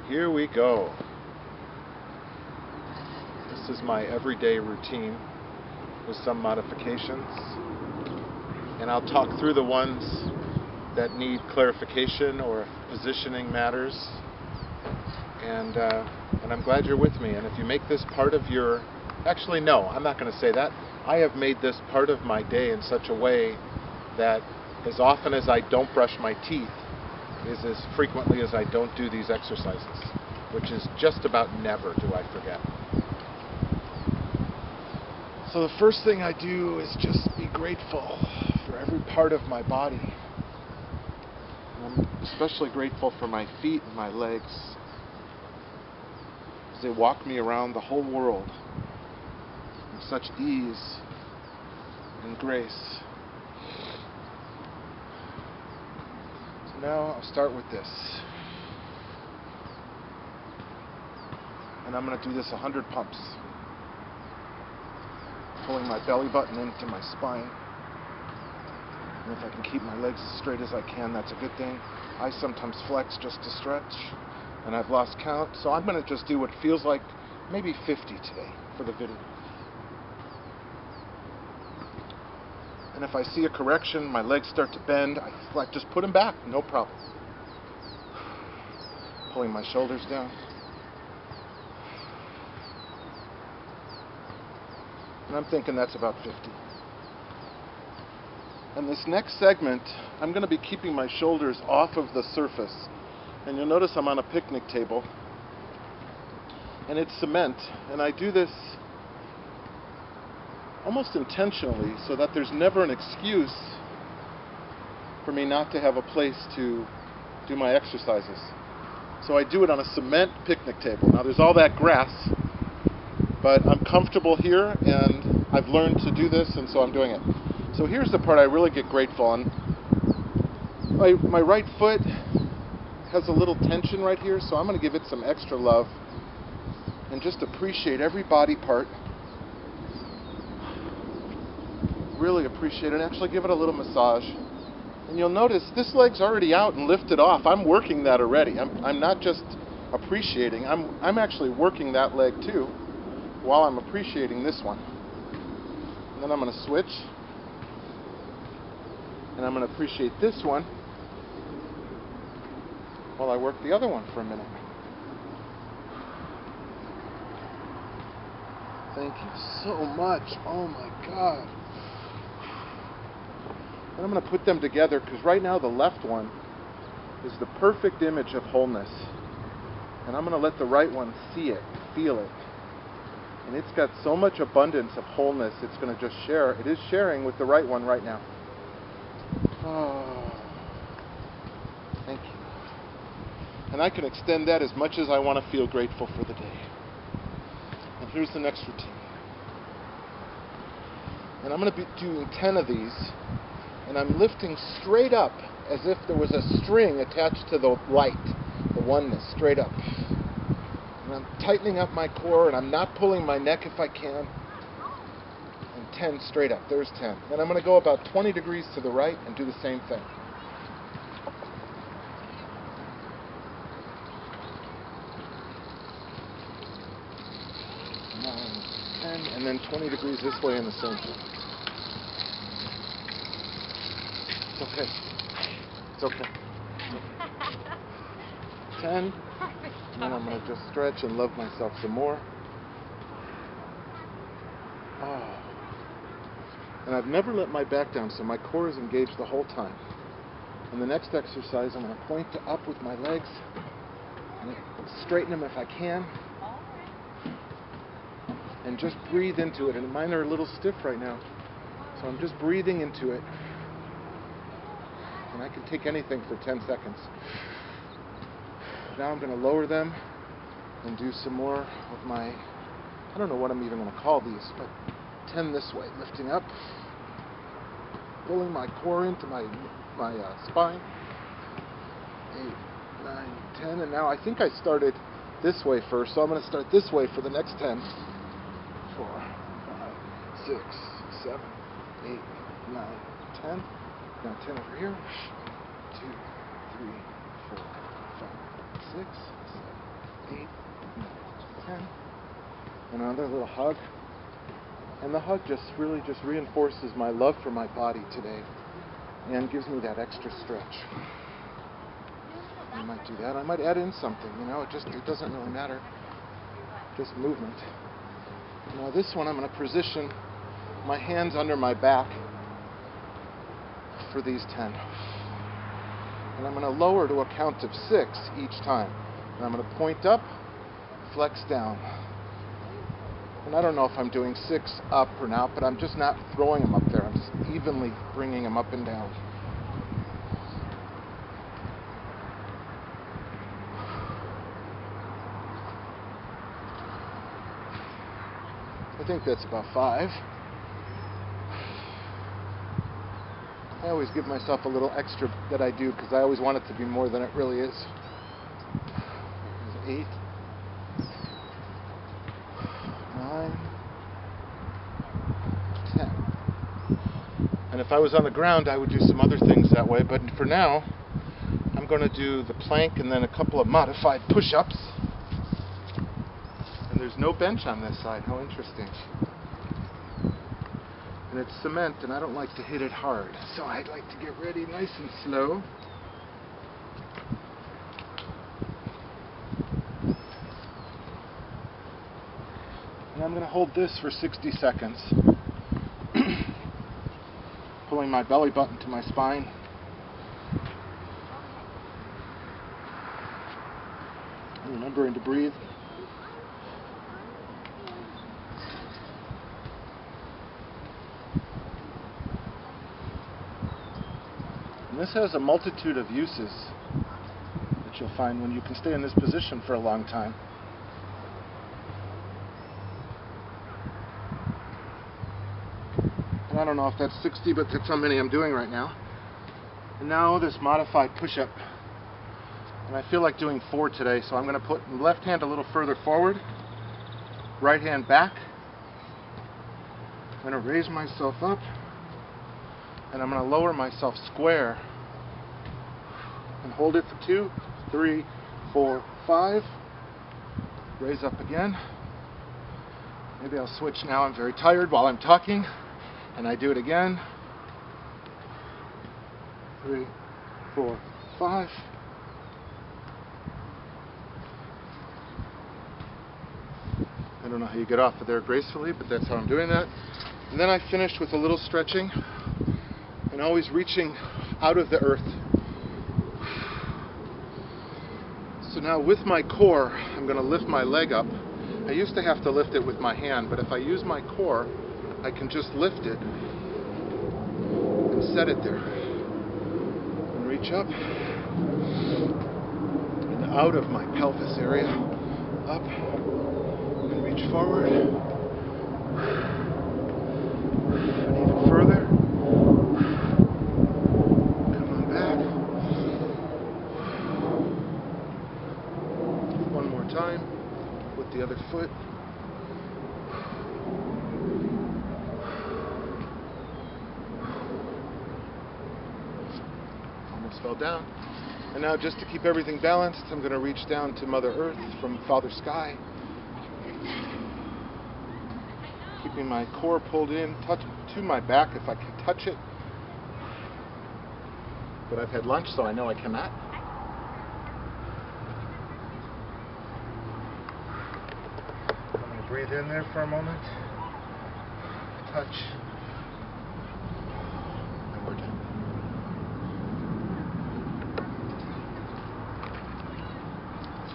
Here we go. This is my everyday routine with some modifications. And I'll talk through the ones that need clarification or if positioning matters. And I'm glad you're with me. And if you make this part of your... Actually, no, I'm not going to say that. I have made this part of my day in such a way that as often as I don't brush my teeth is as frequently as I don't do these exercises, which is just about never do I forget. So the first thing I do is just be grateful for every part of my body. And I'm especially grateful for my feet and my legs, as they walk me around the whole world with such ease and grace. So now I'll start with this. And I'm going to do this 100 pumps. Pulling my belly button into my spine. And if I can keep my legs as straight as I can, that's a good thing. I sometimes flex just to stretch, and I've lost count, so I'm going to just do what feels like maybe 50 today for the video. And if I see a correction, my legs start to bend, I flex, just put them back, no problem. Pulling my shoulders down. And I'm thinking that's about 50. And this next segment, I'm going to be keeping my shoulders off of the surface. And you'll notice I'm on a picnic table. And it's cement. And I do this almost intentionally so that there's never an excuse for me not to have a place to do my exercises. So I do it on a cement picnic table. Now there's all that grass, but I'm comfortable here and I've learned to do this, and so I'm doing it. So here's the part I really get grateful on. My right foot has a little tension right here, so I'm going to give it some extra love and just appreciate every body part. Really appreciate it, and actually give it a little massage. And you'll notice this leg's already out and lifted off. I'm working that already. I'm not just appreciating, I'm actually working that leg too while I'm appreciating this one. And then I'm going to switch. And I'm going to appreciate this one while I work the other one for a minute. Thank you so much. Oh my God. And I'm going to put them together because right now the left one is the perfect image of wholeness. And I'm going to let the right one see it, feel it. And it's got so much abundance of wholeness, it's going to just share. It is sharing with the right one right now. Oh, thank you. And I can extend that as much as I want to feel grateful for the day. And here's the next routine. And I'm going to be doing 10 of these. And I'm lifting straight up as if there was a string attached to the light, the oneness, straight up. And I'm tightening up my core, and I'm not pulling my neck if I can. And 10 straight up. There's 10. Then I'm going to go about 20 degrees to the right and do the same thing. 9, 10, and then 20 degrees this way and the same thing. It's okay. It's okay. 10. And then I'm going to just stretch and love myself some more. Oh. And I've never let my back down, so my core is engaged the whole time. And the next exercise, I'm going to point up with my legs and straighten them if I can. And just breathe into it. And mine are a little stiff right now, so I'm just breathing into it. And I can take anything for 10 seconds. Now I'm going to lower them and do some more of my, I don't know what I'm even going to call these, but 10 this way, lifting up, pulling my core into my spine. 8, 9, 10, and now I think I started this way first, so I'm going to start this way for the next 10. 4, 5, 6, 7, 8, 9, 10. Now 10 over here. 2, 3, 4, 5, 6, 7, 8, 9, 10. Another little hug. And the hug just really just reinforces my love for my body today and gives me that extra stretch. I might do that. I might add in something, it doesn't really matter. Just movement. Now this one I'm going to position my hands under my back for these 10. And I'm going to lower to a count of 6 each time. And I'm going to point up, flex down. And I don't know if I'm doing 6 up or not, but I'm just not throwing them up there. I'm just evenly bringing them up and down. I think that's about 5. I always give myself a little extra that I do because I always want it to be more than it really is. 8, 9, 10. And if I was on the ground, I would do some other things that way. But for now, I'm going to do the plank and then a couple of modified push-ups. And there's no bench on this side. How interesting. And it's cement, and I don't like to hit it hard. So I'd like to get ready nice and slow. And I'm going to hold this for 60 seconds. Pulling my belly button to my spine. And remembering to breathe. And this has a multitude of uses that you'll find when you can stay in this position for a long time. And I don't know if that's 60, but that's how many I'm doing right now. And now this modified push-up. And I feel like doing 4 today, so I'm going to put the left hand a little further forward, right hand back. I'm going to raise myself up, and I'm going to lower myself square. And hold it for 2, 3, 4, 5. Raise up again. Maybe I'll switch now. I'm very tired while I'm talking. And I do it again. 3, 4, 5. I don't know how you get off of there gracefully, but that's how I'm doing that. And then I finished with a little stretching and always reaching out of the earth. So now with my core, I'm going to lift my leg up. I used to have to lift it with my hand, but if I use my core, I can just lift it and set it there. And reach up and out of my pelvis area. Up and reach forward. And even further. Come on back. One more time with the other foot. Fell down. And now just to keep everything balanced, I'm going to reach down to Mother Earth from Father Sky. Keeping my core pulled in, touch to my back if I can touch it. But I've had lunch, so I know I cannot. I'm going to breathe in there for a moment. Touch.